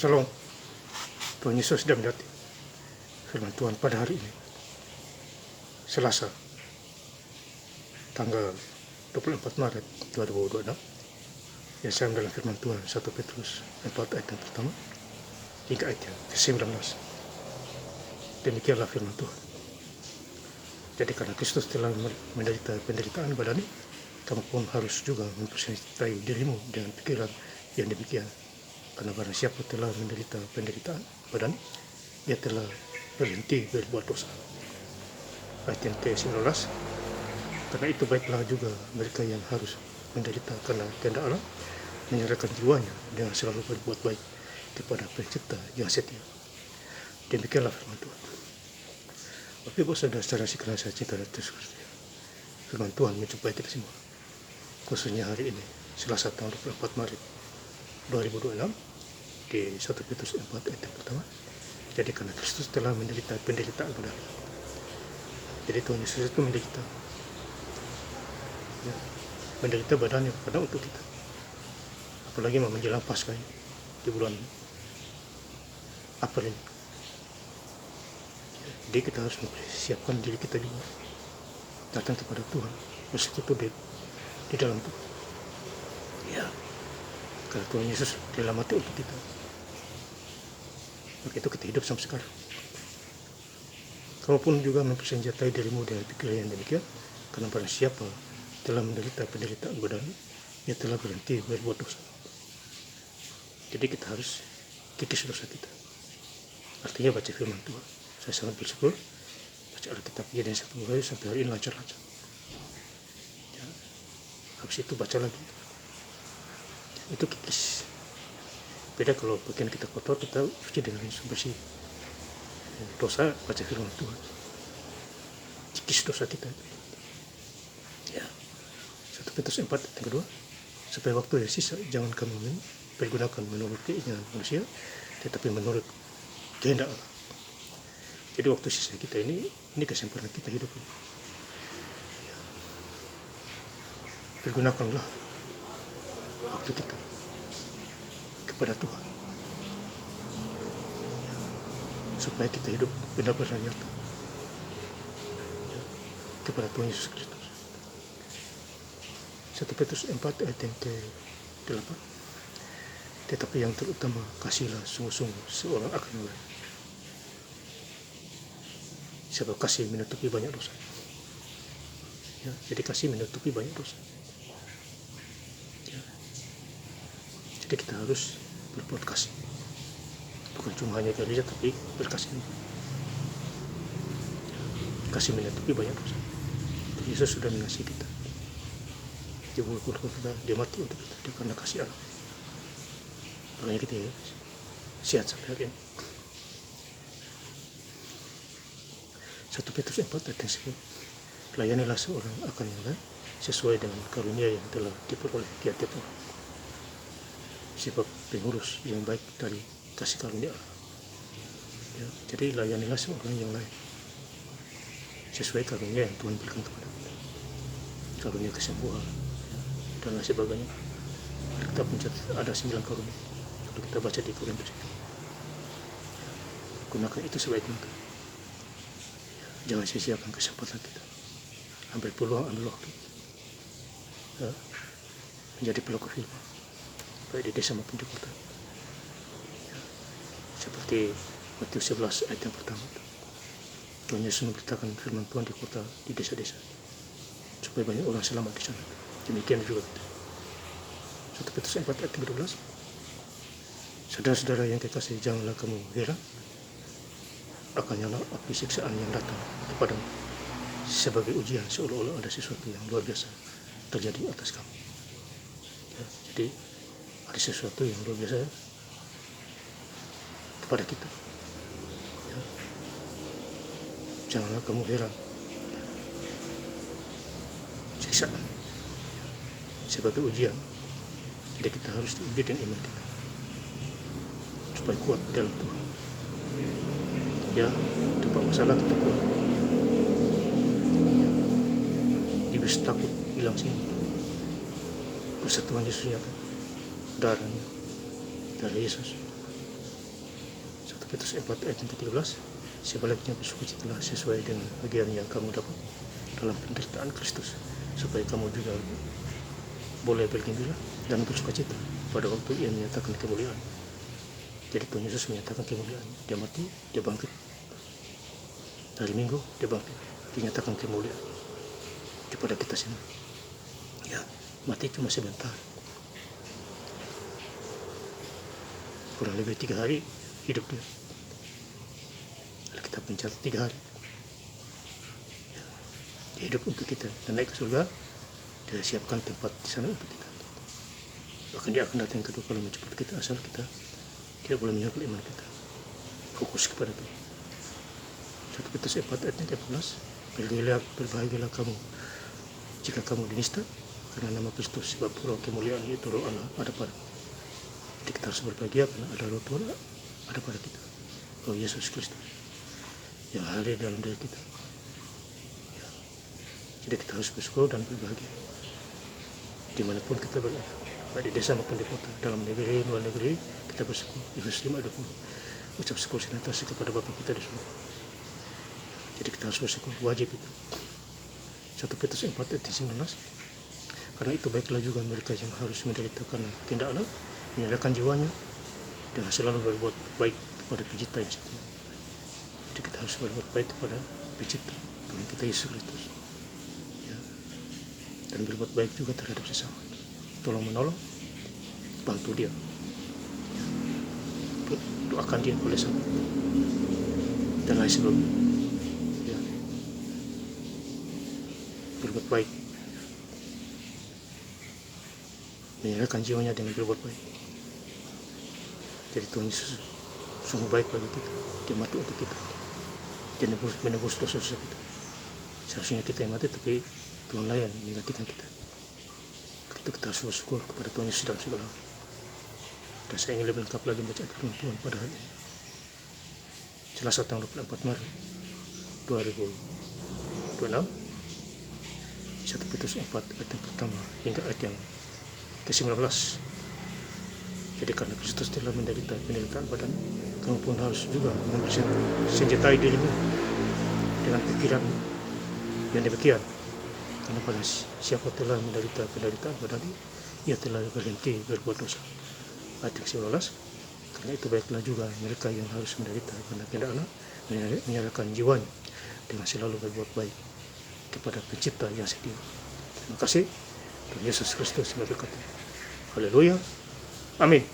Shalom. Tuhan Yesus sudah mendati firman Tuhan pada hari ini, Selasa, tanggal 24 Maret 2026. Yang saya dalam firman Tuhan 1 Petrus 4 ayat yang pertama hingga ayat yang ke-19. Demikianlah firman Tuhan. Jadi karena Kristus telah menderita penderitaan badani, kamu pun harus juga mempersenjatai dirimu dengan pikiran yang demikian. Karena barang siapa telah menderita penderitaan badani, ia telah berhenti berbuat dosa. Ayat yang ke-19. Karena itu baiklah juga mereka yang harus menderita karena kehendak Allah, menyerahkan jiwanya dengan selalu berbuat baik kepada Pencipta yang setia. Demikianlah firman Tuhan. Bapak Ibu Saudara-saudara sekalian saya cinta dan terus, firman Tuhan menjumpai kita semua, khususnya hari ini Selasa tanggal 24 Maret 2026 di 1 Petrus 4 ayat yang pertama. Jadi karena Kristus telah menderita penderitaan badani. Jadi Tuhan Yesus itu menderita, menderita badannya pada untuk kita. Apalagi mau menjelang Paskah di bulan April. Jadi kita harus mempersiapkan diri kita juga datang kepada Tuhan, bersekutu di dalam Tuhan. Ya, karena Tuhan Yesus telah mati untuk kita, maka itu kita hidup sampai sekarang. Kamu pun juga mempersenjatai dirimu dengan pikiran yang demikian, karena barang siapa telah menderita penderitaan badani, ia telah berhenti berbuat dosa. Jadi kita harus kikis dosa kita. Artinya baca firman Tuhan. Saya sangat bersyukur baca Alkitab Kejadian 1 sampai hari ini lancar-lancar. Ya, habis itu baca lagi. Itu kikis. Beda kalau bagian kita kotor, kita cuci dengan bersih. Dosa, baca firman Tuhan. Kikis dosa kita. Ya. 1 Petrus 4 yang kedua. Supaya waktu yang sisa jangan kamu pergunakan menurut keinginan manusia, tetapi menurut kehendak Allah. Jadi waktu sisa kita ini kesempurnaan kita hidup ini. Ya. Pergunakanlah waktu kita kepada Tuhan, ya, supaya kita hidup benar-benar nyata, ya, kepada Tuhan Yesus Kristus. 1 Petrus 4 ayat yang ke-8. Tetapi yang terutama, kasihlah sungguh-sungguh seorang akan yang lain. Sebab kasih menutupi banyak dosa. Ya, jadi kasih menutupi banyak dosa. Ya. Jadi kita harus berbuat kasih. Bukan cuma hanya lihat, tapi berkasih. Kasih menutupi banyak dosa. Yesus sudah mengasihi kita. Dia dia mati untuk kita. Dia karena kasih Allah. Makanya kita sehat sampai hari ini. 1 Petrus 4 ayat 9. Layanilah seorang akan yang lain sesuai dengan karunia yang telah diperoleh tiap-tiap orang. Sebab pengurus yang baik dari kasih karunia Allah. Ya, jadi layanilah seorang yang lain sesuai karunia yang Tuhan berikan kepada kita. Karunia kesembuhan, ya, dan lain sebagainya. Kita mencatat ada 9 karunia. Kalau kita baca di Korintus itu, ya, gunakan itu sebaik mungkin. Jangan sia-siakan kesempatan kita. Ambil peluang, ambil waktu. Ya, menjadi pelaku firman. Baik di desa maupun di kota. Ya, seperti Matius 11 ayat yang pertama. Tuhan Yesus memberitakan firman Tuhan di kota, di desa-desa. Supaya banyak orang selamat di sana. Demikian juga kita. 1 Petrus 4 ayat 12. Saudara-saudara yang kekasih, janganlah kamu heran akan nyala api siksaan yang datang kepadamu sebagai ujian, seolah-olah ada sesuatu yang luar biasa terjadi atas kamu. Ya, jadi ada sesuatu yang luar biasa kepada kita. Ya. Janganlah kamu heran. Siksaan sebagai ujian. Jadi kita harus diuji dengan iman kita supaya kuat dalam Tuhan. Ya, tempat masalah kita kuat. Ya. Iblis takut hilang sini. Persatuan Yesus nyata. Darahnya, darah Yesus Petrus 4 ayat yang ke-13, sebaliknya bersukacitalah sesuai dengan bagian yang kamu dapat dalam penderitaan Kristus, supaya kamu juga boleh bergembira dan bersukacita pada waktu ia menyatakan kemuliaan. Jadi Tuhan Yesus menyatakan kemuliaan. Dia mati, dia bangkit. Hari Minggu dia bangkit, dinyatakan kemuliaan kepada kita semua. Ya, mati cuma sebentar. Kurang lebih 3 hari hidup dia. Kita mencatat 3 hari. Ya, dia hidup untuk kita dan naik ke surga. Dia siapkan tempat di sana untuk kita. Bahkan dia akan datang kedua kali menjemput kita, asal kita tidak boleh menyangkal iman kita. Fokus kepada Tuhan. 1 Petrus 4 ayat 14, berbahagialah kamu jika kamu dinista karena nama Kristus, sebab roh kemuliaan itu roh Allah ada pada. Jadi kita harus berbahagia karena ada roh Tuhan ada pada kita, roh Yesus Kristus yang hadir dalam diri kita. Ya. Jadi kita harus bersyukur dan berbahagia dimanapun kita berada, baik di desa maupun di kota, dalam negeri, luar negeri, kita bersyukur. Efesus 5:20, ucap syukur senantiasa kepada Bapa kita di surga. Jadi kita harus bersyukur, wajib itu. 1 Petrus 4 ayat 19, karena itu baiklah juga mereka yang harus menderita karena kehendak Allah, menyerahkan jiwanya dan selalu berbuat baik kepada pencipta yang setia. Jadi kita harus berbuat baik kepada pencipta Tuhan kita Yesus Kristus, ya. Dan berbuat baik juga terhadap sesama, tolong menolong, bantu dia, ya. Doakan dia oleh sama dan lain sebagainya, ya. Berbuat baik, menyerahkan jiwanya dengan berbuat baik. Jadi Tuhan Yesus sungguh baik bagi kita. Dia mati untuk kita, dia menebus dosa-dosa kita. Seharusnya kita yang mati, tapi Tuhan lah yang menggantikan kita. Itu kita harus bersyukur kepada Tuhan Yesus dalam segala hal. Dan saya ingin lebih lengkap lagi baca firman Tuhan pada hari ini. Selasa tanggal 24 Maret 2026, 1 Petrus 4 ayat yang pertama hingga ayat yang ke-19. Jadi karena Kristus telah menderita penderitaan badan, kamu pun harus juga senjatai dirimu dengan pikiran yang demikian. Karena pada siapa telah menderita penderitaan badan, ia telah berhenti berbuat dosa. Ayat yang 19, karena itu baiklah juga mereka yang harus menderita karena kehendak Allah, menyerahkan jiwanya dengan selalu berbuat baik kepada pencipta yang setia. Terima kasih. Tuhan Yesus Kristus berkata. Haleluya. Amin.